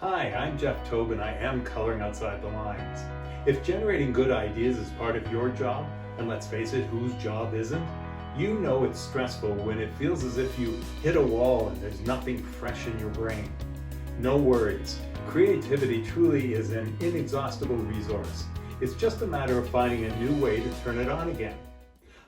Hi, I'm Jeff Tobe and I am coloring outside the lines. If generating good ideas is part of your job, and let's face it, whose job isn't? You know it's stressful when it feels as if you hit a wall and there's nothing fresh in your brain. No worries. Creativity truly is an inexhaustible resource. It's just a matter of finding a new way to turn it on again.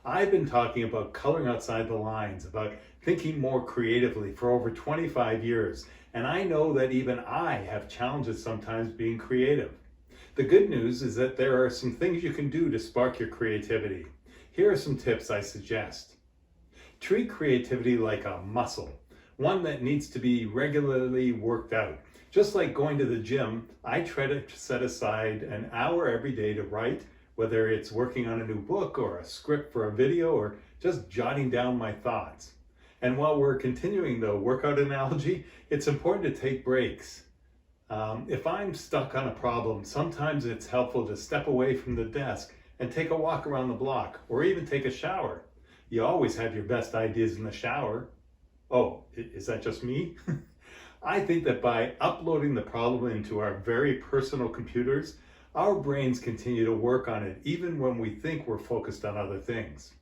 I've been talking about coloring outside the lines, about thinking more creatively for over 25 years, and I know that even I have challenges sometimes being creative. The good news is that there are some things you can do to spark your creativity. Here are some tips I suggest. Treat creativity like a muscle, one that needs to be regularly worked out. Just like going to the gym, I try to set aside an hour every day to write, whether it's working on a new book or a script for a video or just jotting down my thoughts. And while we're continuing the workout analogy, it's important to take breaks. If I'm stuck on a problem, sometimes it's helpful to step away from the desk and take a walk around the block or even take a shower. You always have your best ideas in the shower. Oh, is that just me? I think that by uploading the problem into our very personal computers, our brains continue to work on it even when we think we're focused on other things.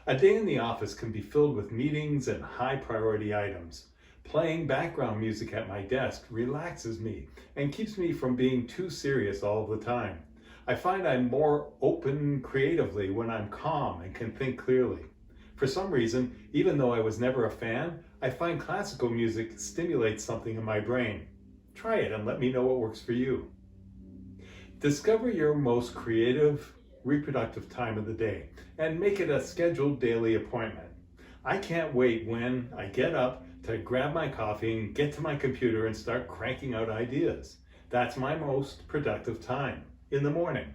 A day in the office can be filled with meetings and high priority items. Playing background music at my desk relaxes me and keeps me from being too serious all the time. I find I'm more open creatively when I'm calm and can think clearly. For some reason, even though I was never a fan, I find classical music stimulates something in my brain. Try it and let me know what works for you. Discover your most creative, reproductive time of the day and make it a scheduled daily appointment. I can't wait when I get up to grab my coffee and get to my computer and start cranking out ideas. That's my most productive time, in the morning.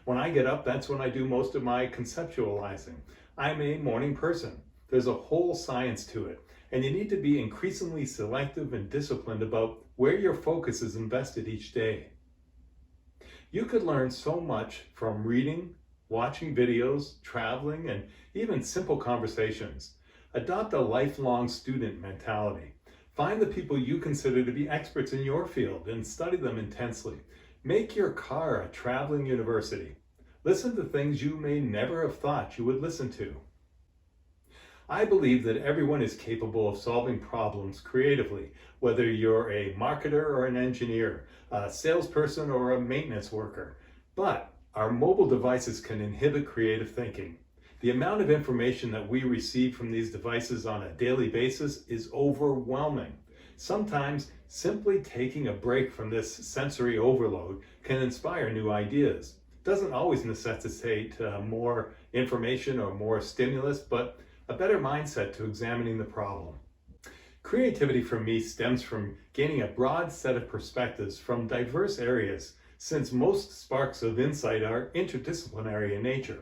When I get up, that's when I do most of my conceptualizing. I'm a morning person. There's a whole science to it, and you need to be increasingly selective and disciplined about where your focus is invested each day. You could learn so much from reading, watching videos, traveling, and even simple conversations. Adopt a lifelong student mentality. Find the people you consider to be experts in your field and study them intensely. Make your car a traveling university. Listen to things you may never have thought you would listen to. I believe that everyone is capable of solving problems creatively, whether you're a marketer or an engineer, a salesperson or a maintenance worker. But our mobile devices can inhibit creative thinking. The amount of information that we receive from these devices on a daily basis is overwhelming. Sometimes simply taking a break from this sensory overload can inspire new ideas. It doesn't always necessitate more information or more stimulus, but a better mindset to examining the problem. Creativity for me stems from gaining a broad set of perspectives from diverse areas, since most sparks of insight are interdisciplinary in nature.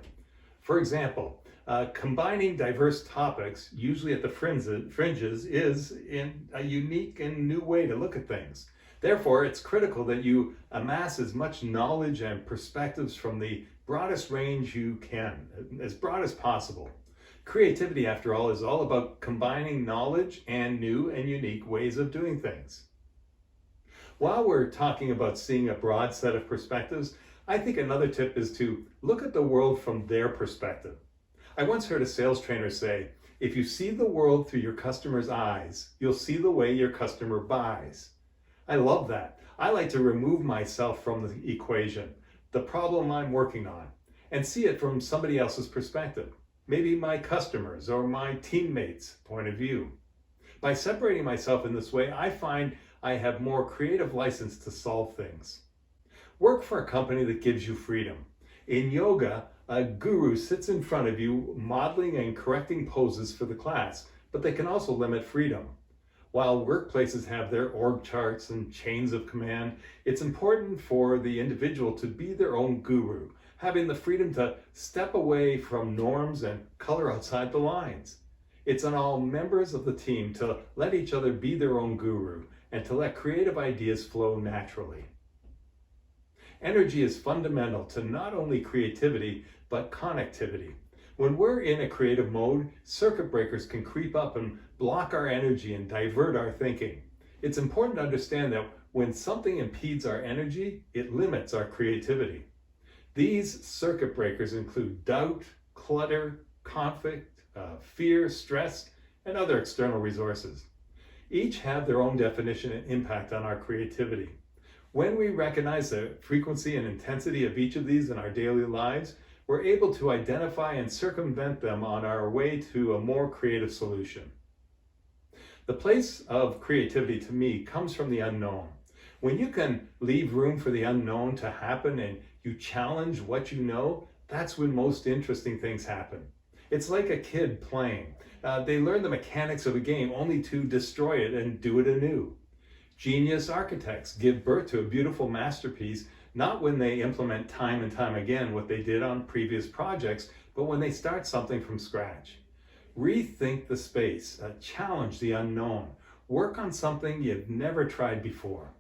For example, combining diverse topics, usually at the fringes, is in a unique and new way to look at things. Therefore, it's critical that you amass as much knowledge and perspectives from the broadest range you can, as broad as possible. Creativity, after all, is all about combining knowledge and new and unique ways of doing things. While we're talking about seeing a broad set of perspectives, I think another tip is to look at the world from their perspective. I once heard a sales trainer say, if you see the world through your customer's eyes, you'll see the way your customer buys. I love that. I like to remove myself from the equation, the problem I'm working on, and see it from somebody else's perspective. Maybe my customers or my teammates' point of view. By separating myself in this way, I find I have more creative license to solve things. Work for a company that gives you freedom. In yoga, a guru sits in front of you modeling and correcting poses for the class, but they can also limit freedom. While workplaces have their org charts and chains of command, it's important for the individual to be their own guru, having the freedom to step away from norms and color outside the lines. It's on all members of the team to let each other be their own guru and to let creative ideas flow naturally. Energy is fundamental to not only creativity, but connectivity. When we're in a creative mode, circuit breakers can creep up and block our energy and divert our thinking. It's important to understand that When something impedes our energy, it limits our creativity. These circuit breakers include doubt, clutter, conflict, fear, stress, and other external resources. Each have their own definition and impact on our creativity. When we recognize the frequency and intensity of each of these in our daily lives, we're able to identify and circumvent them on our way to a more creative solution. The place of creativity to me comes from the unknown. When you can leave room for the unknown to happen and you challenge what you know, that's when most interesting things happen. It's like a kid playing. They learn the mechanics of a game only to destroy it and do it anew. Genius architects give birth to a beautiful masterpiece, not when they implement time and time again what they did on previous projects, but when they start something from scratch. Rethink the space, challenge the unknown, work on something you've never tried before.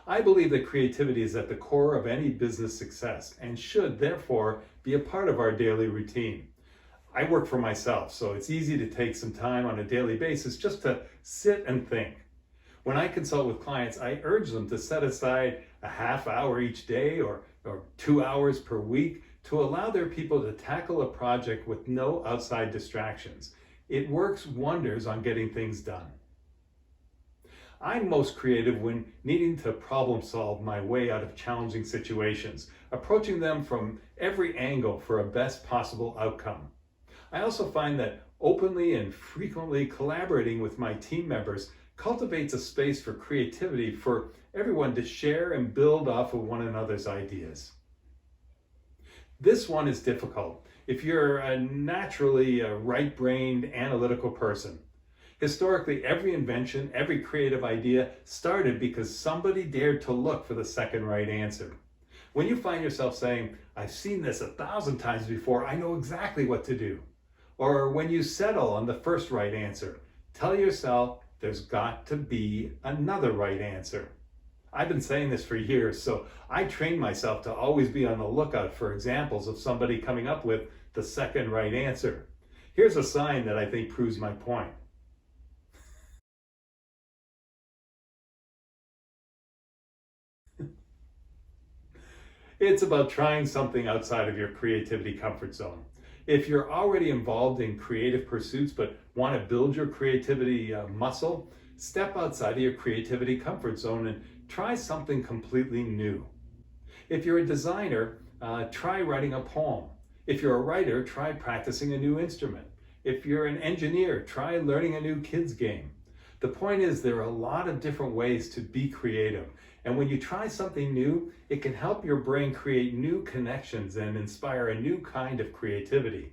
I believe that creativity is at the core of any business success and should therefore be a part of our daily routine. I work for myself, so it's easy to take some time on a daily basis just to sit and think. When I consult with clients, I urge them to set aside a half hour each day or 2 hours per week to allow their people to tackle a project with no outside distractions. It works wonders on getting things done. I'm most creative when needing to problem solve my way out of challenging situations, approaching them from every angle for a best possible outcome. I also find that openly and frequently collaborating with my team members cultivates a space for creativity for everyone to share and build off of one another's ideas. This one is difficult if you're a naturally right-brained analytical person. Historically, every invention, every creative idea started because somebody dared to look for the second right answer. When you find yourself saying, "I've seen this 1,000 times before, I know exactly what to do," or when you settle on the first right answer, tell yourself there's got to be another right answer. I've been saying this for years, so I train myself to always be on the lookout for examples of somebody coming up with the second right answer. Here's a sign that I think proves my point. It's about trying something outside of your creativity comfort zone. If you're already involved in creative pursuits but want to build your creativity muscle, step outside of your creativity comfort zone and try something completely new. If you're a designer, try writing a poem. If you're a writer, try practicing a new instrument. If you're an engineer, try learning a new kids game. The point is, there are a lot of different ways to be creative. And when you try something new, it can help your brain create new connections and inspire a new kind of creativity.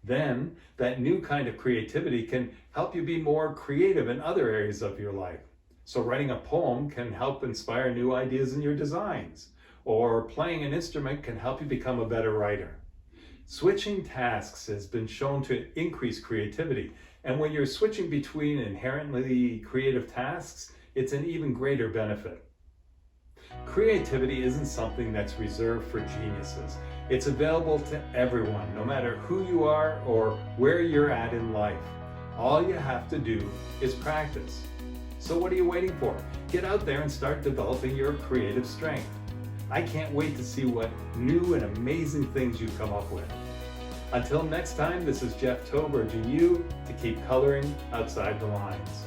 Then, that new kind of creativity can help you be more creative in other areas of your life. So writing a poem can help inspire new ideas in your designs, or playing an instrument can help you become a better writer. Switching tasks has been shown to increase creativity, and when you're switching between inherently creative tasks, it's an even greater benefit. Creativity isn't something that's reserved for geniuses. It's available to everyone, no matter who you are or where you're at in life. All you have to do is practice. So what are you waiting for? Get out there and start developing your creative strength. I can't wait to see what new and amazing things you come up with. Until next time, this is Jeff Tobe urging you to keep coloring outside the lines.